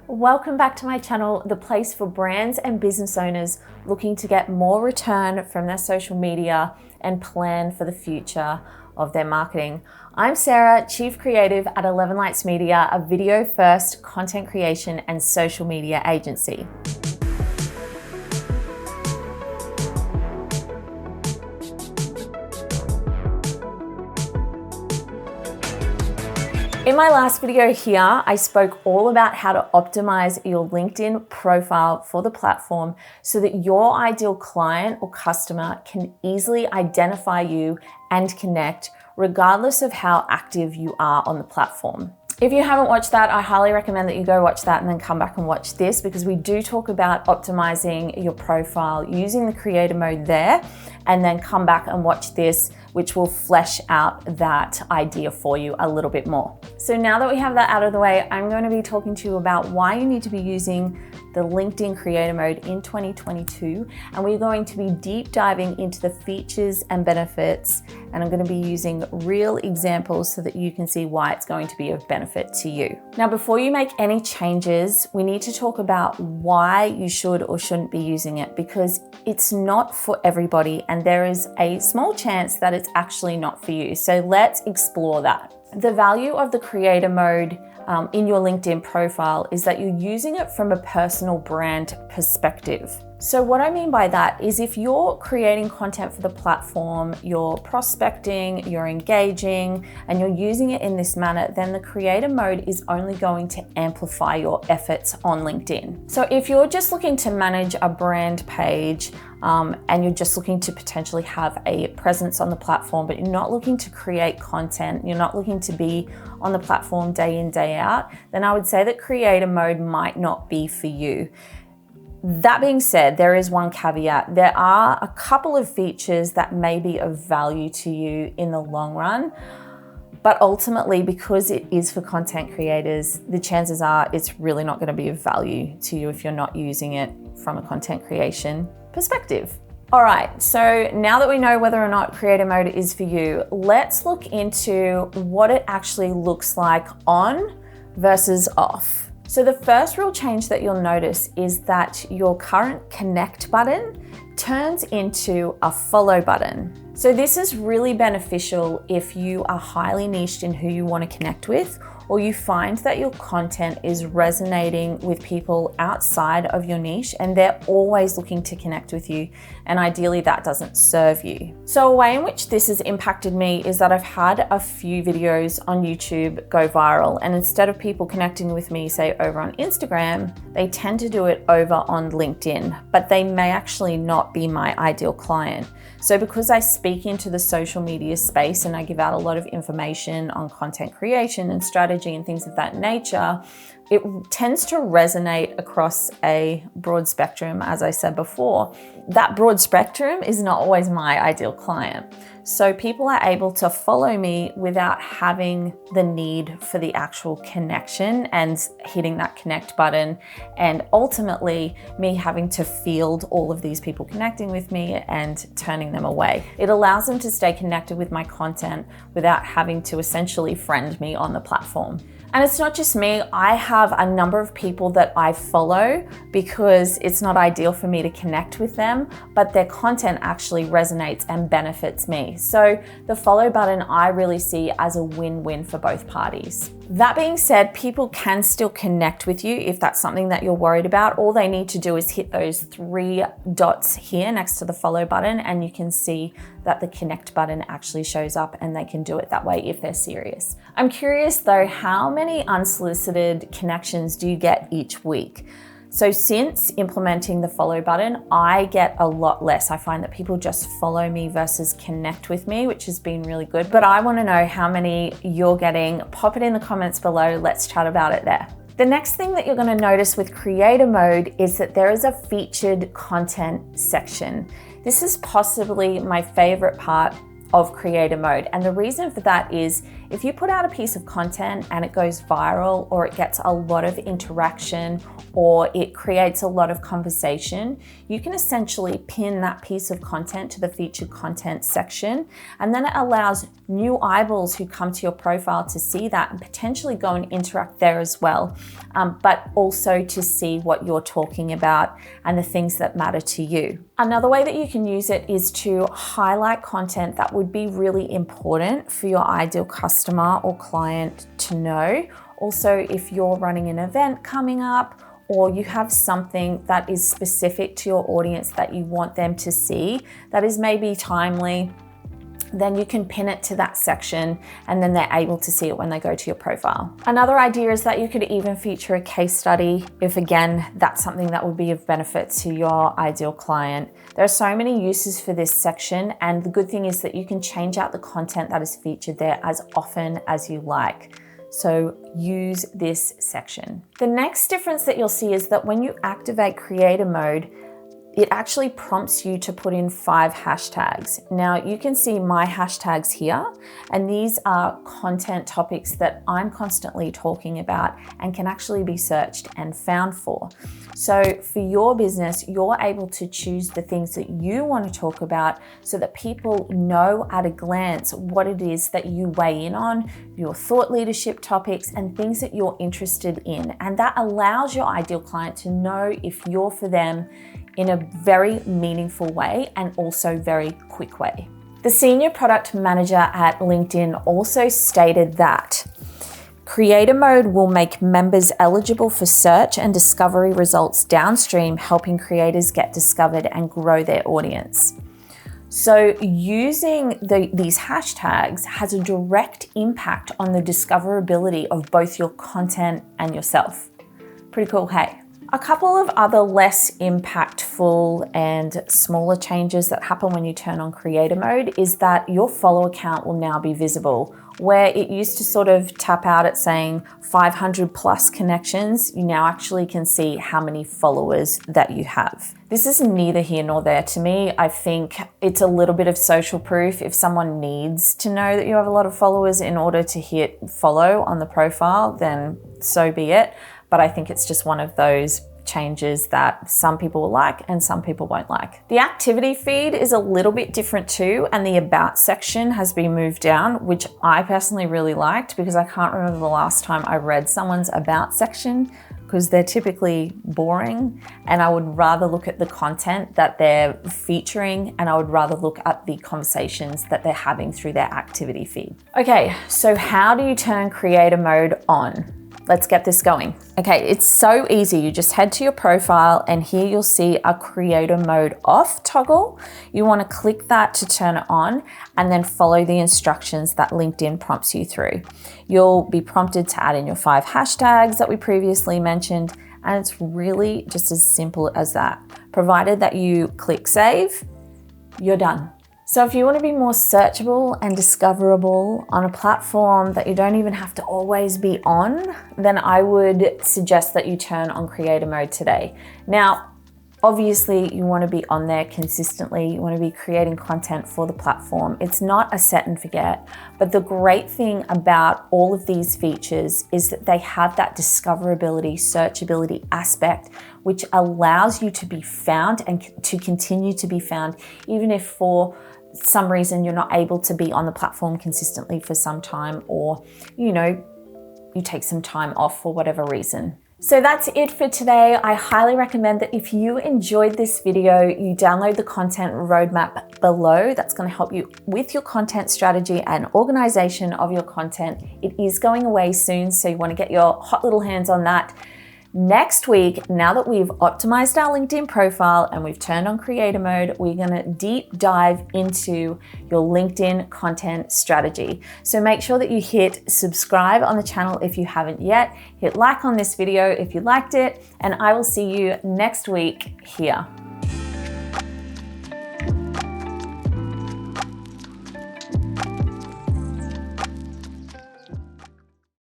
Welcome back to my channel, the place for brands and business owners looking to get more return from their social media and plan for the future of their marketing. I'm Sarah, Chief Creative at 11 Lights Media, a video-first content creation and social media agency. In my last video here, I spoke all about how to optimize your LinkedIn profile for the platform so that your ideal client or customer can easily identify you and connect regardless of how active you are on the platform. If you haven't watched that, I highly recommend that you go watch that and then come back and watch this, because we do talk about optimizing your profile using the creator mode there, and then come back and watch this, which will flesh out that idea for you a little bit more. So now that we have that out of the way, I'm going to be talking to you about why you need to be using the LinkedIn creator mode in 2022. And we're going to be deep diving into the features and benefits. And I'm going to be using real examples so that you can see why it's going to be of benefit to you. Now, before you make any changes, we need to talk about why you should or shouldn't be using it, because it's not for everybody. And there is a small chance that it's actually not for you. So let's explore that. The value of the creator mode in your LinkedIn profile is that you're using it from a personal brand perspective. So what I mean by that is if you're creating content for the platform, you're prospecting, you're engaging, and you're using it in this manner, then the creator mode is only going to amplify your efforts on LinkedIn. So if you're just looking to manage a brand page, and you're just looking to potentially have a presence on the platform, but you're not looking to create content, you're not looking to be on the platform day in, day out, then I would say that creator mode might not be for you. That being said, there is one caveat. There are a couple of features that may be of value to you in the long run, but ultimately, because it is for content creators, the chances are it's really not going to be of value to you if you're not using it from a content creation perspective. All right, so now that we know whether or not creator mode is for you, let's look into what it actually looks like on versus off. So the first real change that you'll notice is that your current connect button turns into a follow button. So this is really beneficial if you are highly niched in who you want to connect with, or you find that your content is resonating with people outside of your niche and they're always looking to connect with you, and ideally that doesn't serve you. So a way in which this has impacted me is that I've had a few videos on YouTube go viral, and instead of people connecting with me, say over on Instagram, they tend to do it over on LinkedIn, but they may actually not be my ideal client. So because I speak into the social media space and I give out a lot of information on content creation and strategy and things of that nature, it tends to resonate across a broad spectrum, as I said before. That broad spectrum is not always my ideal client. So people are able to follow me without having the need for the actual connection and hitting that connect button, and ultimately me having to field all of these people connecting with me and turning them away. It allows them to stay connected with my content without having to essentially friend me on the platform. And it's not just me, I have a number of people that I follow because it's not ideal for me to connect with them, but their content actually resonates and benefits me. So the follow button I really see as a win-win for both parties. That being said, people can still connect with you if that's something that you're worried about. All they need to do is hit those three dots here next to the follow button, and you can see that the connect button actually shows up, and they can do it that way if they're serious. I'm curious though, how many unsolicited connections do you get each week? So since implementing the follow button, I get a lot less. I find that people just follow me versus connect with me, which has been really good. But I want to know how many you're getting. Pop it in the comments below. Let's chat about it there. The next thing that you're going to notice with creator mode is that there is a featured content section. This is possibly my favorite part of creator mode. And the reason for that is If you put out a piece of content and it goes viral, or it gets a lot of interaction, or it creates a lot of conversation, you can essentially pin that piece of content to the featured content section, and then it allows new eyeballs who come to your profile to see that and potentially go and interact there as well, but also to see what you're talking about and the things that matter to you. Another way that you can use it is to highlight content that would be really important for your ideal customer or client to know. Also, if you're running an event coming up, or you have something that is specific to your audience that you want them to see, that is maybe timely, then you can pin it to that section and then they're able to see it when they go to your profile. Another idea is that you could even feature a case study if, again, that's something that would be of benefit to your ideal client. There are so many uses for this section, and the good thing is that you can change out the content that is featured there as often as you like. So use this section. The next difference that you'll see is that when you activate creator mode, it actually prompts you to put in 5 hashtags. Now you can see my hashtags here, and these are content topics that I'm constantly talking about and can actually be searched and found for. So for your business, you're able to choose the things that you want to talk about so that people know at a glance what it is that you weigh in on, your thought leadership topics and things that you're interested in. And that allows your ideal client to know if you're for them in a very meaningful way and also very quick way. The senior product manager at LinkedIn also stated that creator mode will make members eligible for search and discovery results downstream, helping creators get discovered and grow their audience. So using these hashtags has a direct impact on the discoverability of both your content and yourself. Pretty cool, hey? A couple of other less impactful and smaller changes that happen when you turn on creator mode is that your follower count will now be visible. Where it used to sort of tap out at saying 500 plus connections, you now actually can see how many followers that you have. This is neither here nor there to me. I think it's a little bit of social proof. If someone needs to know that you have a lot of followers in order to hit follow on the profile, then so be it. But I think it's just one of those changes that some people will like and some people won't like. The activity feed is a little bit different too, and the about section has been moved down, which I personally really liked because I can't remember the last time I read someone's about section, because they're typically boring, and I would rather look at the content that they're featuring, and I would rather look at the conversations that they're having through their activity feed. Okay, so how do you turn creator mode on? Let's get this going. Okay, it's so easy. You just head to your profile and here you'll see a creator mode off toggle. You want to click that to turn it on and then follow the instructions that LinkedIn prompts you through. You'll be prompted to add in your 5 hashtags that we previously mentioned, and it's really just as simple as that. Provided that you click save, you're done. So if you want to be more searchable and discoverable on a platform that you don't even have to always be on, then I would suggest that you turn on creator mode today. Now, obviously you want to be on there consistently. You want to be creating content for the platform. It's not a set and forget, but the great thing about all of these features is that they have that discoverability, searchability aspect, which allows you to be found and to continue to be found, even if for some reason you're not able to be on the platform consistently for some time, or you take some time off for whatever reason. So that's it for today. I highly recommend that if you enjoyed this video, you download the content roadmap below. That's going to help you with your content strategy and organization of your content. It is going away soon, so you want to get your hot little hands on that. Next week, now that we've optimized our LinkedIn profile and we've turned on creator mode, we're gonna deep dive into your LinkedIn content strategy. So make sure that you hit subscribe on the channel if you haven't yet, hit like on this video if you liked it, and I will see you next week here.